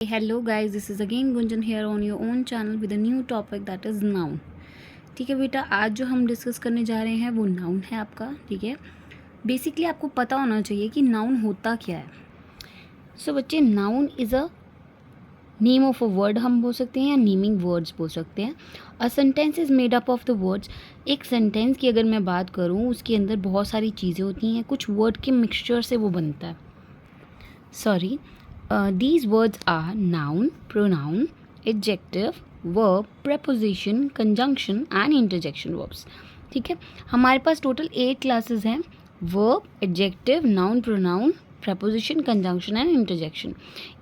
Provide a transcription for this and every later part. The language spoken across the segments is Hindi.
Hello guys, this is again Gunjan here on your own channel with a new topic that is noun. ठीक है बेटा, आज जो हम डिस्कस करने जा रहे हैं वो नाउन है आपका. ठीक है, बेसिकली आपको पता होना चाहिए कि नाउन होता क्या है. सो बच्चे, noun is a name of a word हम बोल सकते हैं या नेमिंग वर्ड्स बोल सकते हैं. A sentence is made up of the words. एक सेंटेंस की अगर मैं बात करूँ, उसके अंदर बहुत सारी चीज़ें होती हैं, कुछ वर्ड के मिक्सचर से वो बनता है. Sorry, these words are noun, pronoun, adjective, verb, preposition, conjunction and interjection verbs. ठीक है, हमारे पास टोटल 8 क्लासेस हैं. Verb, adjective, noun, pronoun, preposition, conjunction and interjection.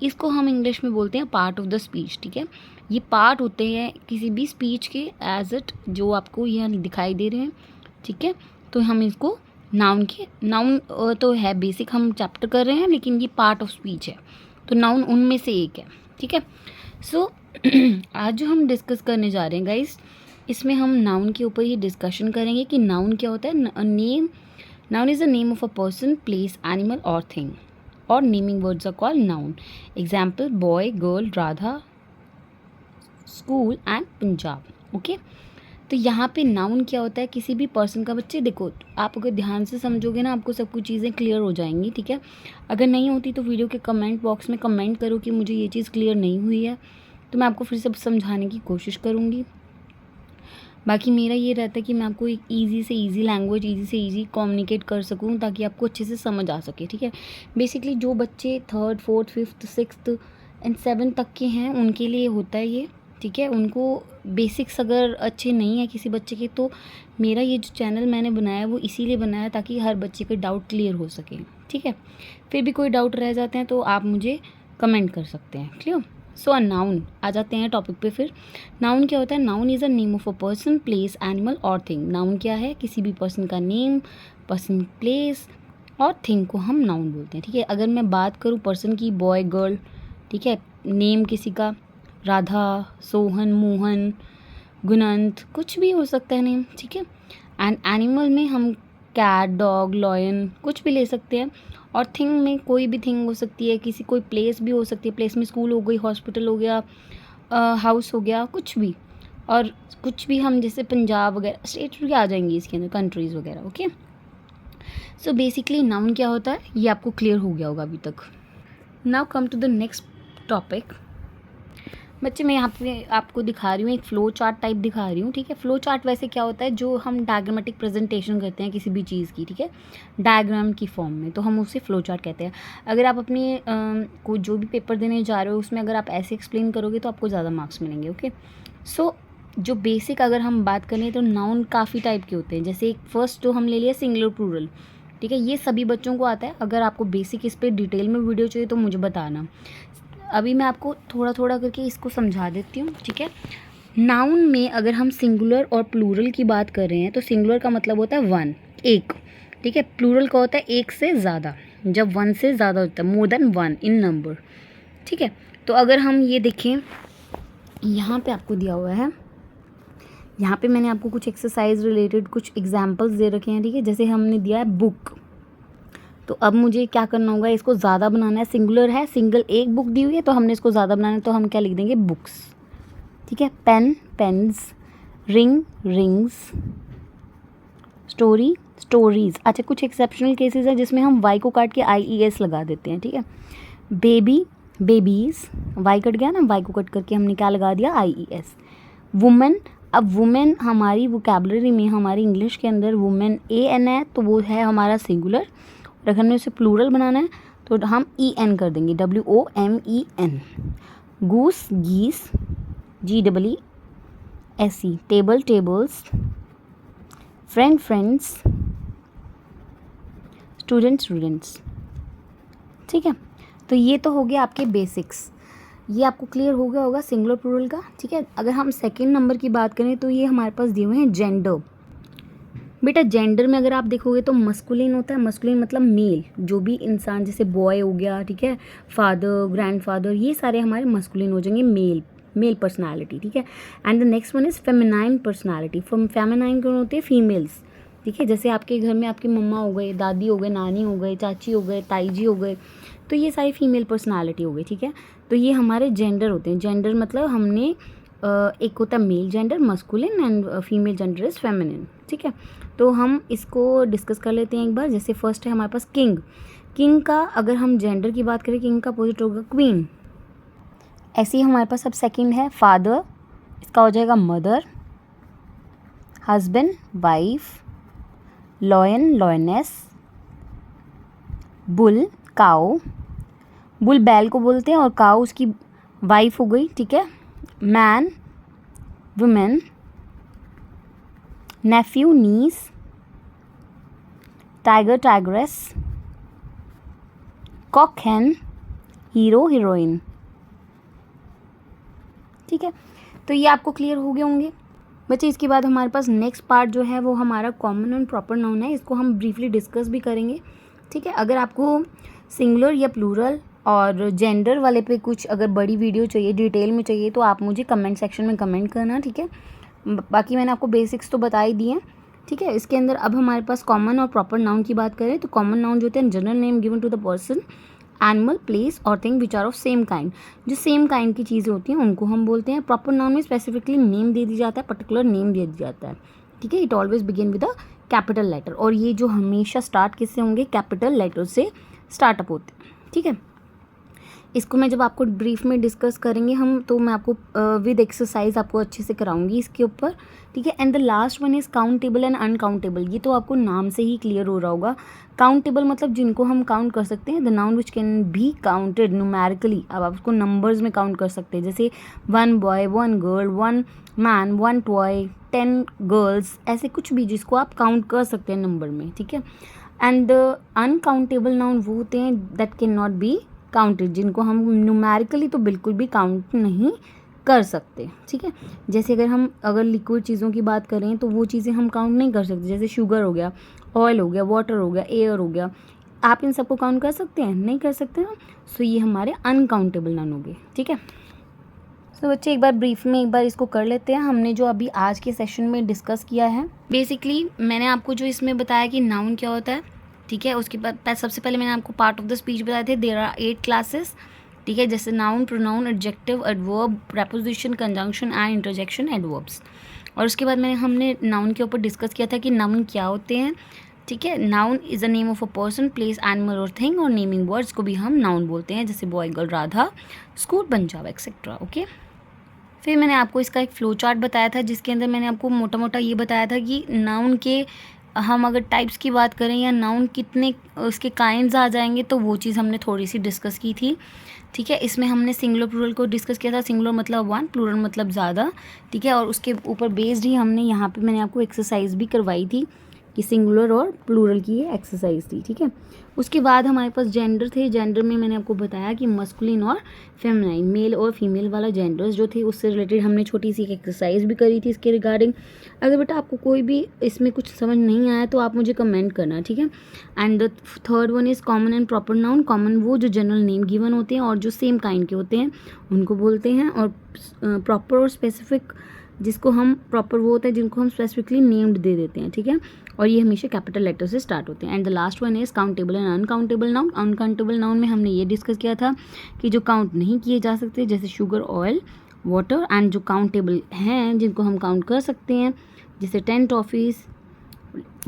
इसको हम इंग्लिश में बोलते हैं पार्ट ऑफ द स्पीच. ठीक है, ये पार्ट होते हैं किसी भी स्पीच के एज इट जो आपको यहाँ दिखाई दे रहे हैं. ठीक है, तो हम इसको नाउन तो है बेसिक, हम चैप्टर कर रहे हैं, लेकिन ये पार्ट ऑफ स्पीच है, तो नाउन उनमें से एक है. ठीक है, सो आज जो हम डिस्कस करने जा रहे हैं गाइस, इसमें हम नाउन के ऊपर ही डिस्कशन करेंगे कि नाउन क्या होता है. Noun is the name of a person, place, animal और थिंग. और naming words are called noun. Example: boy, girl, Radha, school and Punjab. Okay, तो यहाँ पे नाउन क्या होता है, किसी भी पर्सन का. बच्चे देखो, आप अगर ध्यान से समझोगे ना, आपको सब कुछ चीज़ें क्लियर हो जाएंगी. ठीक है, अगर नहीं होती तो वीडियो के कमेंट बॉक्स में कमेंट करो कि मुझे ये चीज़ क्लियर नहीं हुई है, तो मैं आपको फिर से समझाने की कोशिश करूँगी. बाकी मेरा ये रहता है कि मैं आपको एक ईजी से ईजी लैंग्वेज, ईजी से ईजी कम्युनिकेट कर सकूँ, ताकि आपको अच्छे से समझ आ सके. ठीक है, बेसिकली जो बच्चे 3rd, 4th, 5th, 6th and 7th तक के हैं, उनके लिए होता है ये. ठीक है, उनको बेसिक्स अगर अच्छे नहीं है किसी बच्चे के, तो मेरा ये जो चैनल मैंने बनाया है वो इसीलिए बनाया है ताकि हर बच्चे के डाउट क्लियर हो सके. ठीक है, फिर भी कोई डाउट रह जाते हैं तो आप मुझे कमेंट कर सकते हैं. क्लियर? सो नाउन आ जाते हैं टॉपिक पे. फिर नाउन क्या होता है? Noun is a name of a person, place, animal और थिंग. नाउन क्या है? किसी भी पर्सन का नेम, पर्सन, प्लेस और थिंग को हम नाउन बोलते हैं. ठीक है, अगर मैं बात करूँ पर्सन की, बॉय, गर्ल. ठीक है, नेम किसी का राधा, सोहन, मोहन, गुणंत, कुछ भी हो सकता है नेम. ठीक है, एंड एनिमल में हम कैट, डॉग, लॉयन कुछ भी ले सकते हैं. और थिंग में कोई भी थिंग हो सकती है, किसी कोई प्लेस भी हो सकती है. प्लेस में स्कूल हो गई, हॉस्पिटल हो गया, हाउस हो गया, कुछ भी. और कुछ भी हम जैसे पंजाब वगैरह स्टेट भी आ जाएंगी इसके अंदर, कंट्रीज़ वगैरह. ओके, सो बेसिकली नाउन क्या होता है ये आपको क्लियर हो गया होगा अभी तक. Now come to the next topic. बच्चे, मैं यहाँ पे आपको दिखा रही हूँ एक फ़्लो चार्ट टाइप दिखा रही हूँ. ठीक है, फ़्लो चार्ट वैसे क्या होता है, जो हम डायग्रामेटिक प्रेजेंटेशन करते हैं किसी भी चीज़ की. ठीक है, डायग्राम की फॉर्म में, तो हम उसे फ़्लो चार्ट कहते हैं. अगर आप अपनी को जो भी पेपर देने जा रहे हो, उसमें अगर आप ऐसे एक्सप्लेन करोगे तो आपको ज़्यादा मार्क्स मिलेंगे. ओके, सो जो बेसिक अगर हम बात करें तो नाउन काफ़ी टाइप के होते हैं. जैसे एक फर्स्ट जो हम ले लिया सिंगुलर, प्लूरल. ठीक है, ये सभी बच्चों को आता है. अगर आपको बेसिक इस पर डिटेल में वीडियो चाहिए तो मुझे बताना. अभी मैं आपको थोड़ा थोड़ा करके इसको समझा देती हूँ. ठीक है, नाउन में अगर हम सिंगुलर और प्लूरल की बात कर रहे हैं तो सिंगुलर का मतलब होता है वन, एक. ठीक है, प्लूरल का होता है एक से ज़्यादा, जब वन से ज़्यादा होता है, more than one in number. ठीक है, तो अगर हम ये देखें, यहाँ पे आपको दिया हुआ है, यहाँ पे मैंने आपको कुछ एक्सरसाइज रिलेटेड कुछ एग्जाम्पल्स दे रखे हैं. ठीक है, जैसे हमने दिया है बुक, तो अब मुझे क्या करना होगा, इसको ज़्यादा बनाना है. सिंगुलर है, सिंगल एक बुक दी हुई है, तो हमने इसको ज़्यादा बनाना है, तो हम क्या लिख देंगे, बुक्स. ठीक है, pen, pens, ring, rings, story, stories. अच्छा, कुछ एक्सेप्शनल केसेस है जिसमें हम वाई को काट के IES लगा देते हैं. ठीक है, बेबी, बेबीज़, वाई कट गया ना, वाई को कट करके हमने क्या लगा दिया, IES. वुमेन, अब वुमेन हमारी वोकैबलरी में, हमारी इंग्लिश के अंदर वुमेन AN है, तो वो है हमारा सिंगुलर. अगर हमने उसे प्लूरल बनाना है तो हम EN कर देंगे, WOMEN. गूस, गीस, GEESE. Table, tables. Friend, friends. Student, students. ठीक है, तो ये तो हो गया आपके बेसिक्स. ये आपको क्लियर हो गया होगा सिंगुलर प्लूरल का. ठीक है, अगर हम सेकेंड नंबर की बात करें तो ये हमारे पास दिए हुए हैं जेंडर. बेटा, जेंडर में अगर आप देखोगे तो मस्कुलिन होता है. मस्कुलिन मतलब मेल, जो भी इंसान, जैसे बॉय हो गया. ठीक है, फादर, ग्रैंडफादर, ये सारे हमारे मस्कुलिन हो जाएंगे, मेल पर्सनालिटी. ठीक है, and the next one is feminine personality. From feminine कौन होती है, फीमेल्स. ठीक है, जैसे आपके घर में आपकी मम्मा हो गए, दादी हो गए, नानी हो गए, चाची हो गए, ताई जी हो गए, तो ये सारी फीमेल पर्सनालिटी हो गई. ठीक है, तो ये हमारे जेंडर होते हैं। जेंडर मतलब हमने एक होता है male gender masculine and female gender is feminine, ठीक है। तो हम इसको डिस्कस कर लेते हैं एक बार। जैसे फर्स्ट है हमारे पास किंग। किंग का अगर हम जेंडर की बात करें, किंग का अपोजिट होगा क्वीन। ऐसे ही हमारे पास अब सेकंड है फादर, इसका हो जाएगा mother, husband wife, lion lioness, bull cow, bull बैल को बोलते हैं और काऊ उसकी वाइफ हो गई, ठीक है। मैन वुमेन, नेफ्यू नीस, टाइगर टाइग्रेस, कॉक हैन, हीरो हीरोइन, ठीक है। तो ये आपको क्लियर हो गए होंगे बच्चे। इसके बाद हमारे पास नेक्स्ट पार्ट जो है वो हमारा कॉमन एंड प्रॉपर नाउन है। इसको हम ब्रीफली डिस्कस भी करेंगे, ठीक है। अगर आपको सिंगुलर या प्लूरल और जेंडर वाले पे कुछ अगर बड़ी वीडियो चाहिए, डिटेल में चाहिए, तो आप मुझे कमेंट सेक्शन में कमेंट करना, ठीक है। बाकी मैंने आपको बेसिक्स तो बता ही दिए हैं, ठीक है। इसके अंदर अब हमारे पास कॉमन और प्रॉपर नाउन की बात करें तो कॉमन नाउन जो होते हैं general name given to the person, animal, place और thing which are of same kind. जो सेम काइंड की चीज़ें होती हैं उनको हम बोलते हैं। प्रॉपर नाउन में स्पेसिफिकली नेम दे दिया जाता है, पर्टिकुलर नेम दे दिया जाता है, ठीक है। It always begin with a capital letter, और ये जो हमेशा स्टार्ट किससे होंगे, कैपिटल लेटर से स्टार्टअप होते हैं, ठीक है। इसको मैं जब आपको ब्रीफ में डिस्कस करेंगे हम, तो मैं आपको विद एक्सरसाइज आपको अच्छे से कराऊंगी इसके ऊपर, ठीक है। And the last one is countable and uncountable. ये तो आपको नाम से ही क्लियर हो रहा होगा। काउंटेबल मतलब जिनको हम काउंट कर सकते हैं, the noun which can be counted numerically. अब आप उसको नंबर्स में काउंट कर सकते हैं, जैसे 1 boy 1 girl 1 man 1 toy 10 girls, ऐसे कुछ भी जिसको आप काउंट कर सकते हैं नंबर में, ठीक है। एंड द अनकाउंटेबल नाउन वो होते हैं that can not be counted, जिनको हम न्यूमेरिकली तो बिल्कुल भी काउंट नहीं कर सकते, ठीक है। जैसे अगर लिक्विड चीज़ों की बात करें तो वो चीज़ें हम काउंट नहीं कर सकते, जैसे शुगर हो गया, ऑयल हो गया, वाटर हो गया, एयर हो गया। आप इन सबको काउंट कर सकते हैं? नहीं कर सकते ना। सो ये हमारे अनकाउंटेबल नाउन हो गए, ठीक है। तो बच्चे एक बार ब्रीफ में एक बार इसको कर लेते हैं। हमने जो अभी आज के सेशन में डिस्कस किया है, बेसिकली मैंने आपको जो इसमें बताया कि नाउन क्या होता है, ठीक है। उसके बाद सबसे पहले मैंने आपको पार्ट ऑफ द स्पीच बताए थे। देयर आर 8 क्लासेस, ठीक है, जैसे noun, pronoun, adjective, adverb, preposition, conjunction and interjection, adverbs. और उसके बाद हमने नाउन के ऊपर डिस्कस किया था कि नाउन क्या होते हैं, ठीक है। Noun is a name of a person, place, animal और थिंग, और नेमिंग वर्ड्स को भी हम नाउन बोलते हैं, जैसे boy, girl, Radha, school, Punjab, etcetera, okay. फिर मैंने आपको इसका एक फ्लो चार्ट बताया था, जिसके अंदर मैंने आपको मोटा मोटा ये बताया था कि नाउन के हम अगर टाइप्स की बात करें या नाउन कितने उसके काइंड्स आ जाएंगे, तो वो चीज़ हमने थोड़ी सी डिस्कस की थी, ठीक है। इसमें हमने सिंगुलर प्लूरल को डिस्कस किया था। सिंगुलर मतलब 1, प्लूरल मतलब ज़्यादा, ठीक है। और उसके ऊपर बेस्ड ही हमने यहाँ पे मैंने आपको एक्सरसाइज भी करवाई थी कि सिंगुलर और प्लूरल की ये एक्सरसाइज थी, ठीक है। उसके बाद हमारे पास जेंडर थे। जेंडर में मैंने आपको बताया कि मस्कुलिन और फेमिनाइन, मेल और फीमेल वाला जेंडर्स जो थे, उससे रिलेटेड हमने छोटी सी एक एक्सरसाइज भी करी थी इसके रिगार्डिंग। अगर बेटा आपको कोई भी इसमें कुछ समझ नहीं आया तो आप मुझे कमेंट करना, ठीक है। And the third one is common and proper noun. Common वो जो जनरल नेम गिवन होते हैं और जो सेम काइंड के होते हैं उनको बोलते हैं, और प्रॉपर और स्पेसिफिक जिसको हम प्रॉपर वो होता है जिनको हम स्पेसिफिकली नेम्ड दे देते हैं, ठीक है। और ये हमेशा कैपिटल लेटर से स्टार्ट होते हैं। And the last one is countable and uncountable noun. Uncountable noun में हमने ये डिस्कस किया था कि जो काउंट नहीं किए जा सकते, जैसे शुगर, ऑयल, वाटर, एंड जो काउंटेबल हैं जिनको हम काउंट कर सकते हैं, जैसे 10 टॉफ़ीज़,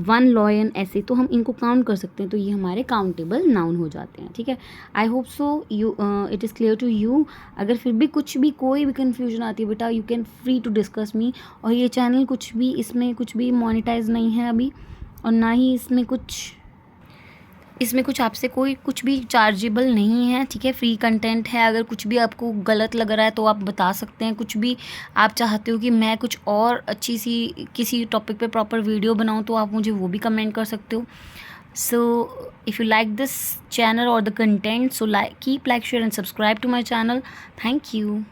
1 लॉयन, ऐसे तो हम इनको काउंट कर सकते हैं, तो ये हमारे काउंटेबल नाउन हो जाते हैं, ठीक है। I hope so you it is clear to you. अगर फिर भी कोई भी कन्फ्यूजन आती है बेटा, you can free to discuss me. और ये चैनल इसमें कुछ भी मोनेटाइज नहीं है अभी, और ना ही इसमें कुछ आपसे कोई कुछ भी चार्जेबल नहीं है, ठीक है। फ्री कंटेंट है। अगर कुछ भी आपको गलत लग रहा है तो आप बता सकते हैं। कुछ भी आप चाहते हो कि मैं कुछ और अच्छी सी किसी टॉपिक पे प्रॉपर वीडियो बनाऊं, तो आप मुझे वो भी कमेंट कर सकते हो। So if you like this channel और the content, so keep like, share and subscribe to my channel. Thank you.